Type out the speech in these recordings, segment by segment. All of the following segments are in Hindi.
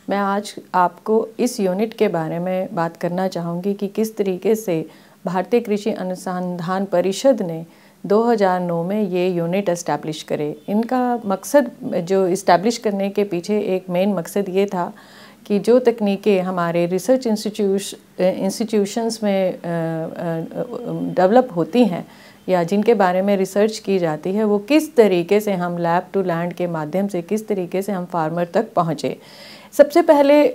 मैं आज आपको इस यूनिट के बारे में बात करना चाहूँगी कि किस तरीके से भारतीय कृषि अनुसंधान परिषद ने 2009 में ये यूनिट एस्टैब्लिश करे। इनका मकसद जो इस्टेब्लिश करने के पीछे एक मेन मकसद ये था कि जो तकनीकें हमारे रिसर्च इंस्टीट्यूशंस में डेवलप होती हैं या जिनके बारे में रिसर्च की जाती है, वो किस तरीके से हम लैब टू लैंड के माध्यम से किस तरीके से हम फार्मर तक पहुँचे। सबसे पहले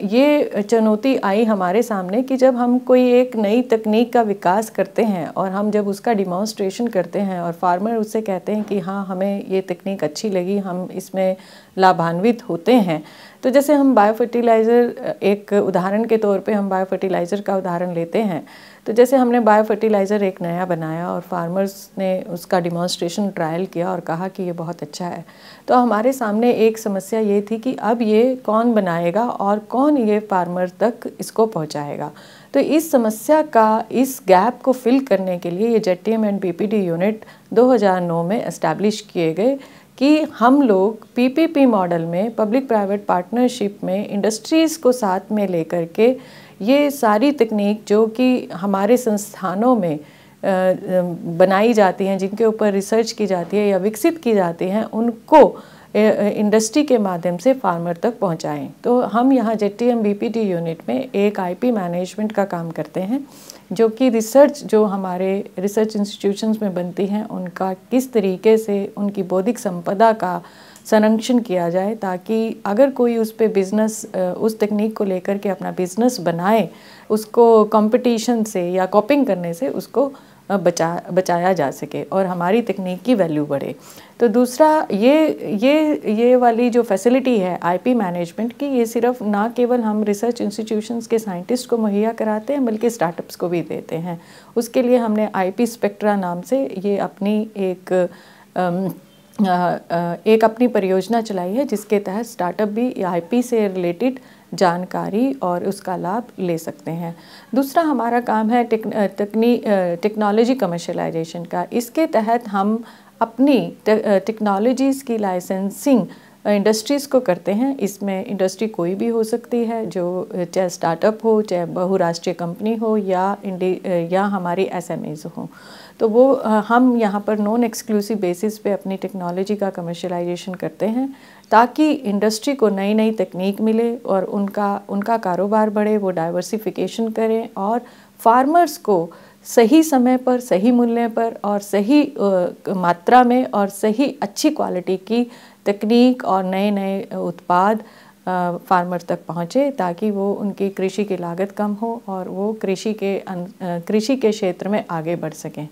ये चुनौती आई हमारे सामने कि जब हम कोई एक नई तकनीक का विकास करते हैं और हम जब उसका डिमॉन्स्ट्रेशन करते हैं और फार्मर उससे कहते हैं कि हाँ हमें ये तकनीक अच्छी लगी, हम इसमें लाभान्वित होते हैं। तो जैसे हम बायो फर्टिलाइज़र, एक उदाहरण के तौर पे हम बायो फर्टिलाइज़र का उदाहरण लेते हैं। तो जैसे हमने बायो फर्टिलाइज़र एक नया बनाया और फार्मर्स ने उसका डिमॉन्स्ट्रेशन ट्रायल किया और कहा कि ये बहुत अच्छा है, तो हमारे सामने एक समस्या ये थी कि अब ये कौन बनाएगा और कौन ये फार्मर तक इसको पहुंचाएगा। तो इस समस्या का, इस गैप को फिल करने के लिए ये ZTM एंड PPT यूनिट 2009 में एस्टैब्लिश किए गए कि हम लोग PPP मॉडल में, पब्लिक प्राइवेट पार्टनरशिप में, इंडस्ट्रीज़ को साथ में लेकर के ये सारी तकनीक जो कि हमारे संस्थानों में बनाई जाती हैं, जिनके ऊपर रिसर्च की जाती है या विकसित की जाती हैं, उनको इंडस्ट्री के माध्यम से फार्मर तक पहुंचाएं। तो हम यहाँ ZTM BPT यूनिट में एक IP मैनेजमेंट का काम करते हैं, जो कि रिसर्च जो हमारे रिसर्च इंस्टीट्यूशंस में बनती हैं उनका किस तरीके से उनकी बौद्धिक संपदा का संरक्षण किया जाए, ताकि अगर कोई उस पे बिज़नेस, उस तकनीक को लेकर के अपना बिज़नेस बनाए, उसको कंपटीशन से या कॉपिंग करने से उसको बचाया जा सके और हमारी तकनीक की वैल्यू बढ़े। तो दूसरा ये वाली जो फैसिलिटी है IP मैनेजमेंट की, ये सिर्फ ना केवल हम रिसर्च इंस्टीट्यूशंस के साइंटिस्ट को मुहैया कराते हैं बल्कि स्टार्टअप्स को भी देते हैं। उसके लिए हमने IP स्पेक्ट्रा नाम से ये अपनी एक अपनी परियोजना चलाई है, जिसके तहत स्टार्टअप भी IP से रिलेटेड जानकारी और उसका लाभ ले सकते हैं। दूसरा हमारा काम है टेक्नोलॉजी कमर्शलाइजेशन का। इसके तहत हम अपनी टेक्नोलॉजीज़ की लाइसेंसिंग इंडस्ट्रीज़ को करते हैं। इसमें इंडस्ट्री कोई भी हो सकती है, जो चाहे स्टार्टअप हो, चाहे बहुराष्ट्रीय कंपनी हो या हमारी SMEs हो। तो वो हम यहाँ पर नॉन एक्सक्लूसिव बेसिस पे अपनी टेक्नोलॉजी का कमर्शलाइजेशन करते हैं, ताकि इंडस्ट्री को नई नई तकनीक मिले और उनका कारोबार बढ़े, वो डाइवर्सिफिकेशन करें और फार्मर्स को सही समय पर, सही मूल्य पर और सही मात्रा में और सही अच्छी क्वालिटी की तकनीक और नए नए उत्पाद फार्मर तक पहुँचे, ताकि वो उनकी कृषि की लागत कम हो और वो कृषि के क्षेत्र में आगे बढ़ सकें।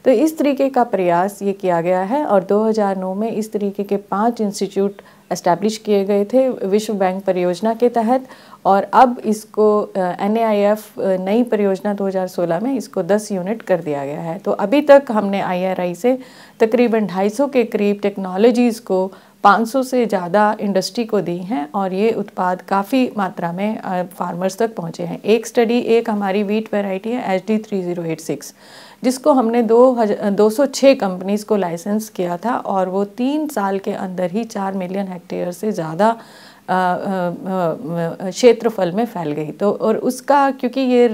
तो इस तरीके का प्रयास ये किया गया है और 2009 में इस तरीके के 5 इंस्टीट्यूट एस्टैब्लिश किए गए थे विश्व बैंक परियोजना के तहत, और अब इसको NAIF नई परियोजना 2016 में इसको 10 यूनिट कर दिया गया है। तो अभी तक हमने IRI से तकरीबन 250 के करीब टेक्नोलॉजीज़ को 500 से ज़्यादा इंडस्ट्री को दी हैं और ये उत्पाद काफ़ी मात्रा में फार्मर्स तक पहुँचे हैं। एक हमारी वीट वैरायटी है HD 3086, जिसको हमने 206 कंपनीज़ को लाइसेंस किया था और वो 3 साल के अंदर ही 4 मिलियन हेक्टेयर से ज़्यादा क्षेत्रफल में फैल गई। तो और उसका, क्योंकि ये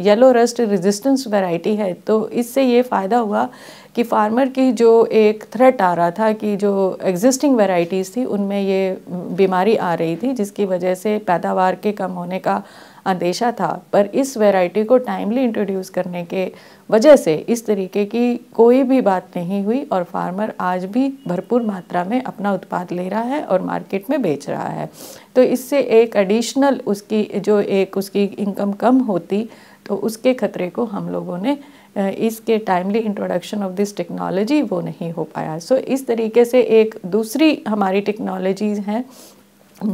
येलो रस्ट रेजिस्टेंस वैरायटी है, तो इससे ये फ़ायदा हुआ कि फार्मर की जो एक थ्रेट आ रहा था कि जो एग्जिस्टिंग वैरायटीज़ थी उनमें ये बीमारी आ रही थी, जिसकी वजह से पैदावार के कम होने का अंदेशा था। पर इस वैरायटी को टाइमली इंट्रोड्यूस करने के वजह से इस तरीके की कोई भी बात नहीं हुई और फार्मर आज भी भरपूर मात्रा में अपना उत्पाद ले रहा है और मार्केट में बेच रहा है। तो इससे एक एडिशनल उसकी इनकम कम होती, तो उसके खतरे को हम लोगों ने इसके timely introduction of this technology वो नहीं हो पाया। सो इस तरीके से एक दूसरी हमारी टेक्नोलॉजीज़ हैं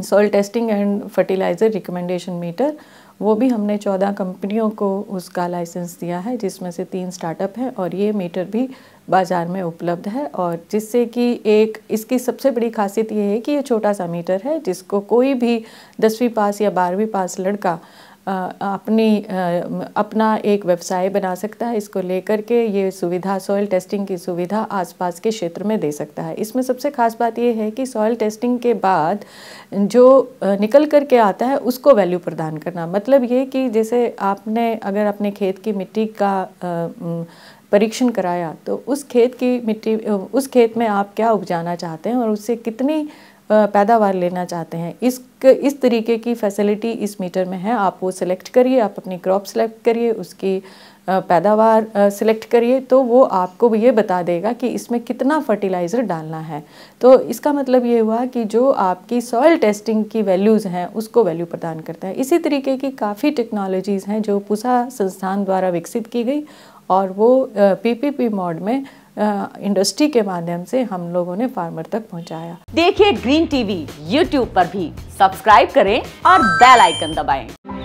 soil testing and fertilizer recommendation meter, वो भी हमने 14 कंपनियों को उसका लाइसेंस दिया है, जिसमें से 3 स्टार्टअप हैं और ये मीटर भी बाज़ार में उपलब्ध है। और जिससे कि इसकी सबसे बड़ी खासियत ये है कि ये छोटा सा मीटर है, जिसको कोई भी 10वीं पास या 12वीं पास लड़का अपना एक व्यवसाय बना सकता है। इसको लेकर के ये सुविधा, सॉइल टेस्टिंग की सुविधा आसपास के क्षेत्र में दे सकता है। इसमें सबसे खास बात ये है कि सॉइल टेस्टिंग के बाद जो निकल कर के आता है उसको वैल्यू प्रदान करना। मतलब ये कि जैसे आपने अगर अपने खेत की मिट्टी का परीक्षण कराया तो उस खेत की मिट्टी, उस खेत में आप क्या उपजाना चाहते हैं और उससे कितनी पैदावार लेना चाहते हैं, इस तरीके की फैसिलिटी इस मीटर में है। आप वो सिलेक्ट करिए, आप अपनी क्रॉप सेलेक्ट करिए, उसकी पैदावार सिलेक्ट करिए, तो वो आपको ये बता देगा कि इसमें कितना फर्टिलाइज़र डालना है। तो इसका मतलब ये हुआ कि जो आपकी सॉइल टेस्टिंग की वैल्यूज़ हैं उसको वैल्यू प्रदान करता है। इसी तरीके की काफ़ी टेक्नोलॉजीज़ हैं जो पूसा संस्थान द्वारा विकसित की गई और वो PPP मोड में इंडस्ट्री के माध्यम से हम लोगों ने फार्मर तक पहुंचाया। देखिए ग्रीन टीवी YouTube पर भी, सब्सक्राइब करें और बेल आइकन दबाएं।